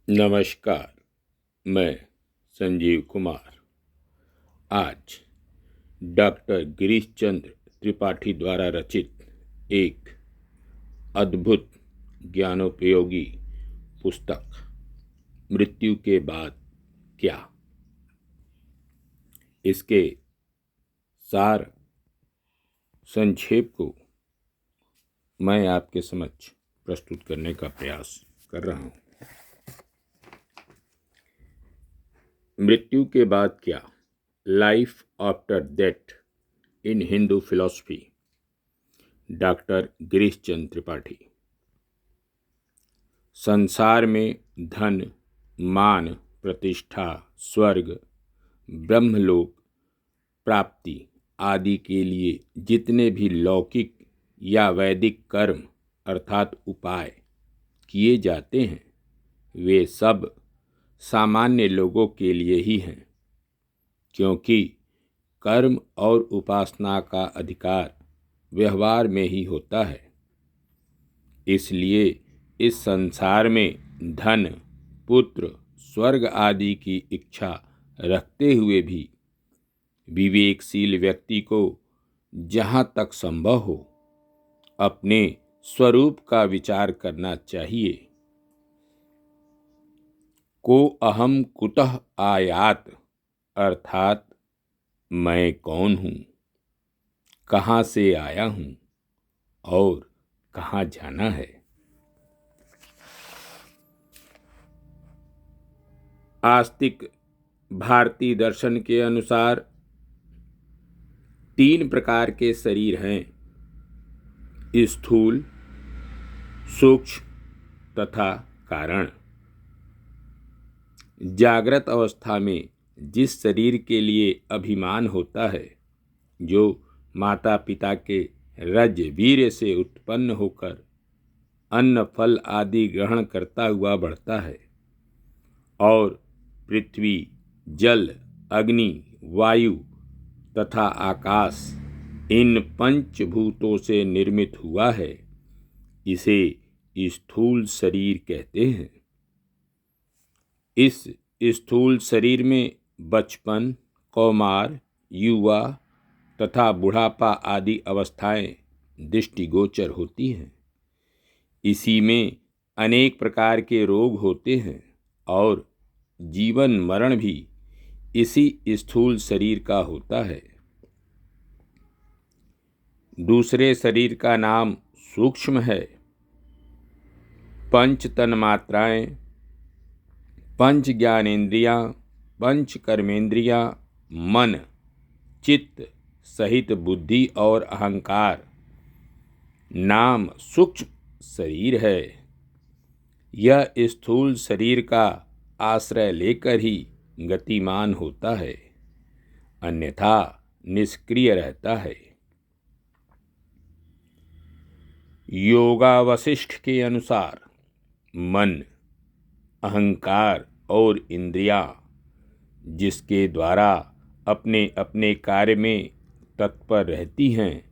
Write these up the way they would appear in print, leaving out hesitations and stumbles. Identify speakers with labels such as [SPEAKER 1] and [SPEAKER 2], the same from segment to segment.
[SPEAKER 1] नमस्कार। मैं संजीव कुमार आज डॉक्टर गिरीश चंद्र त्रिपाठी द्वारा रचित एक अद्भुत ज्ञानोपयोगी पुस्तक मृत्यु के बाद क्या, इसके सार संक्षेप को मैं आपके समक्ष प्रस्तुत करने का प्रयास कर रहा हूँ। मृत्यु के बाद क्या, life after death in Hindu philosophy, doctor Girish Chandra Tripathi. संसार में धन, मान, प्रतिष्ठा, स्वर्ग, ब्रह्मलोक प्राप्ति आदि के लिए जितने भी लौकिक या वैदिक कर्म अर्थात उपाय किए जाते हैं, वे सब सामान्य लोगों के लिए ही हैं, क्योंकि कर्म और उपासना का अधिकार व्यवहार में ही होता है। इसलिए इस संसार में धन, पुत्र, स्वर्ग आदि की इच्छा रखते हुए भी विवेकशील व्यक्ति को जहाँ तक संभव हो अपने स्वरूप का विचार करना चाहिए। को अहम कुतः आयात अर्थात मैं कौन हूँ, कहाँ से आया हूँ और कहाँ जाना है। आस्तिक भारतीय दर्शन के अनुसार 3 प्रकार के शरीर हैं, स्थूल, सूक्ष्म तथा कारण। जागृत अवस्था में जिस शरीर के लिए अभिमान होता है, जो माता पिता के रज वीर्य से उत्पन्न होकर अन्न फल आदि ग्रहण करता हुआ बढ़ता है और पृथ्वी, जल, अग्नि, वायु तथा आकाश इन पंचभूतों से निर्मित हुआ है, इसे स्थूल शरीर कहते हैं। इस स्थूल शरीर में बचपन, कौमार, युवा तथा बुढ़ापा आदि अवस्थाएं दृष्टिगोचर होती हैं। इसी में अनेक प्रकार के रोग होते हैं और जीवन मरण भी इसी स्थूल शरीर का होता है। दूसरे शरीर का नाम सूक्ष्म है। पंच तन्मात्राएं, पंच ज्ञानेन्द्रियां, पंच कर्मेंद्रियां, मन, चित्त सहित बुद्धि और अहंकार नाम सूक्ष्म शरीर है। यह स्थूल शरीर का आश्रय लेकर ही गतिमान होता है, अन्यथा निष्क्रिय रहता है। योगा वशिष्ठ के अनुसार मन, अहंकार और इंद्रियां जिसके द्वारा अपने अपने कार्य में तत्पर रहती हैं,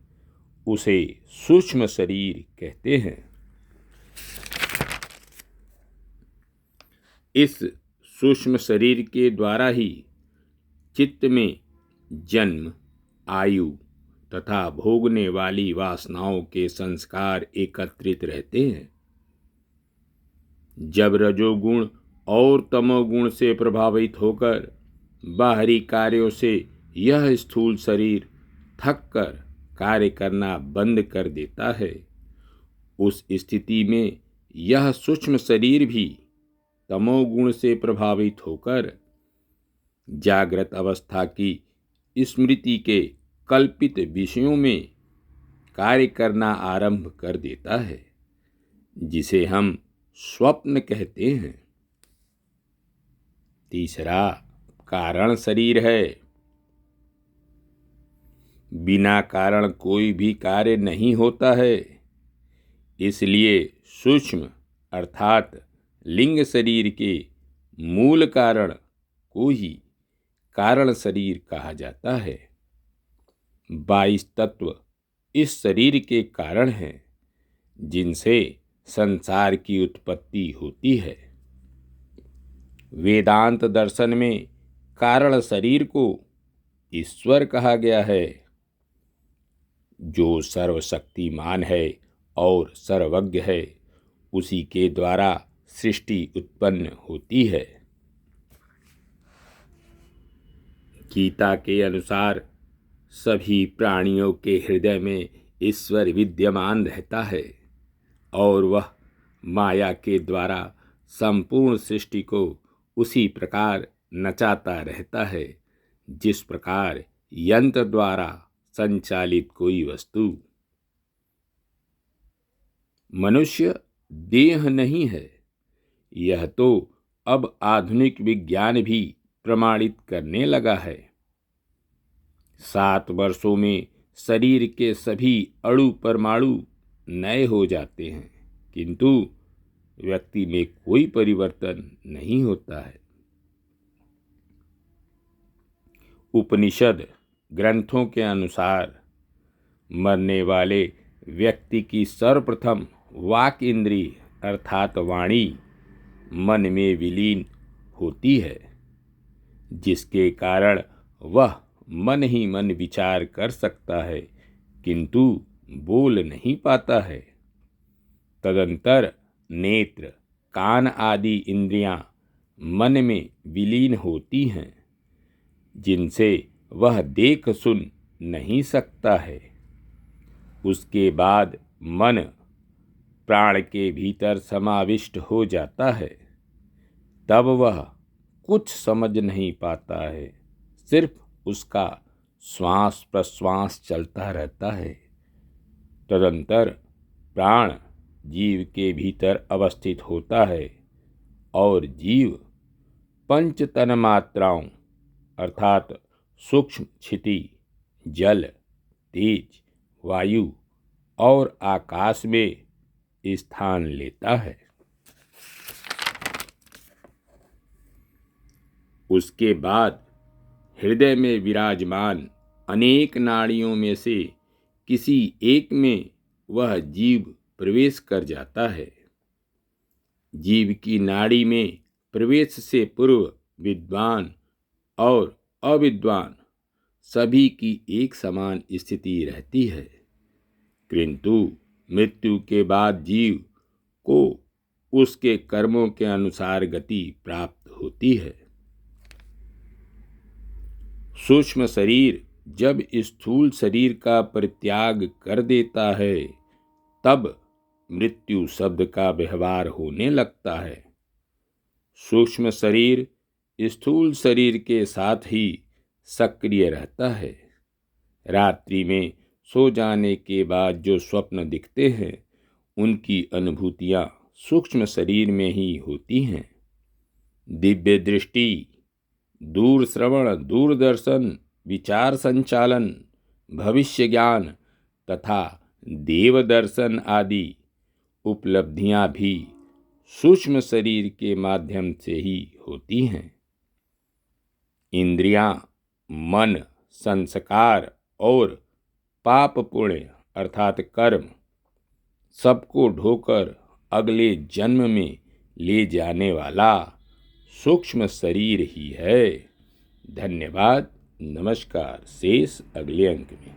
[SPEAKER 1] उसे सूक्ष्म शरीर कहते हैं। इस सूक्ष्म शरीर के द्वारा ही चित्त में जन्म, आयु तथा भोगने वाली वासनाओं के संस्कार एकत्रित रहते हैं। जब रजोगुण और तमोगुण से प्रभावित होकर बाहरी कार्यों से यह स्थूल शरीर थककर कार्य करना बंद कर देता है, उस स्थिति में यह सूक्ष्म शरीर भी तमोगुण से प्रभावित होकर जागृत अवस्था की स्मृति के कल्पित विषयों में कार्य करना आरंभ कर देता है, जिसे हम स्वप्न कहते हैं। तीसरा कारण शरीर है। बिना कारण कोई भी कार्य नहीं होता है, इसलिए सूक्ष्म अर्थात लिंग शरीर के मूल कारण को ही कारण शरीर कहा जाता है। 22 तत्व इस शरीर के कारण हैं, जिनसे संसार की उत्पत्ति होती है। वेदांत दर्शन में कारण शरीर को ईश्वर कहा गया है, जो सर्वशक्तिमान है और सर्वज्ञ है। उसी के द्वारा सृष्टि उत्पन्न होती है। गीता के अनुसार सभी प्राणियों के हृदय में ईश्वर विद्यमान रहता है और वह माया के द्वारा संपूर्ण सृष्टि को उसी प्रकार नचाता रहता है जिस प्रकार यंत्र द्वारा संचालित कोई वस्तु। मनुष्य देह नहीं है, यह तो अब आधुनिक विज्ञान भी प्रमाणित करने लगा है। 7 वर्षों में शरीर के सभी अणु परमाणु नए हो जाते हैं, किंतु व्यक्ति में कोई परिवर्तन नहीं होता है। उपनिषद ग्रंथों के अनुसार मरने वाले व्यक्ति की सर्वप्रथम वाक इंद्रिय अर्थात वाणी मन में विलीन होती है, जिसके कारण वह मन ही मन विचार कर सकता है किंतु बोल नहीं पाता है। तदंतर नेत्र कान आदि इंद्रियां मन में विलीन होती हैं, जिनसे वह देख सुन नहीं सकता है। उसके बाद मन प्राण के भीतर समाविष्ट हो जाता है, तब वह कुछ समझ नहीं पाता है, सिर्फ उसका श्वास प्रश्वास चलता रहता है। तदंतर प्राण जीव के भीतर अवस्थित होता है और जीव पंच तन्मात्राओं अर्थात सूक्ष्म क्षिति, जल, तेज, वायु और आकाश में स्थान लेता है। उसके बाद हृदय में विराजमान अनेक नाड़ियों में से किसी एक में वह जीव प्रवेश कर जाता है। जीव की नाड़ी में प्रवेश से पूर्व विद्वान और अविद्वान सभी की एक समान स्थिति रहती है, किंतु मृत्यु के बाद जीव को उसके कर्मों के अनुसार गति प्राप्त होती है। सूक्ष्म शरीर जब स्थूल शरीर का परित्याग कर देता है, तब मृत्यु शब्द का व्यवहार होने लगता है। सूक्ष्म शरीर स्थूल शरीर के साथ ही सक्रिय रहता है। रात्रि में सो जाने के बाद जो स्वप्न दिखते हैं, उनकी अनुभूतियां सूक्ष्म शरीर में ही होती हैं। दिव्य दृष्टि, दूर श्रवण, दूरदर्शन, विचार संचालन, भविष्य ज्ञान तथा देव दर्शन आदि उपलब्धियां भी सूक्ष्म शरीर के माध्यम से ही होती हैं। इंद्रियां, मन, संस्कार और पाप पुण्य अर्थात कर्म सबको ढोकर अगले जन्म में ले जाने वाला सूक्ष्म शरीर ही है। धन्यवाद। नमस्कार। शेष अगले अंक में।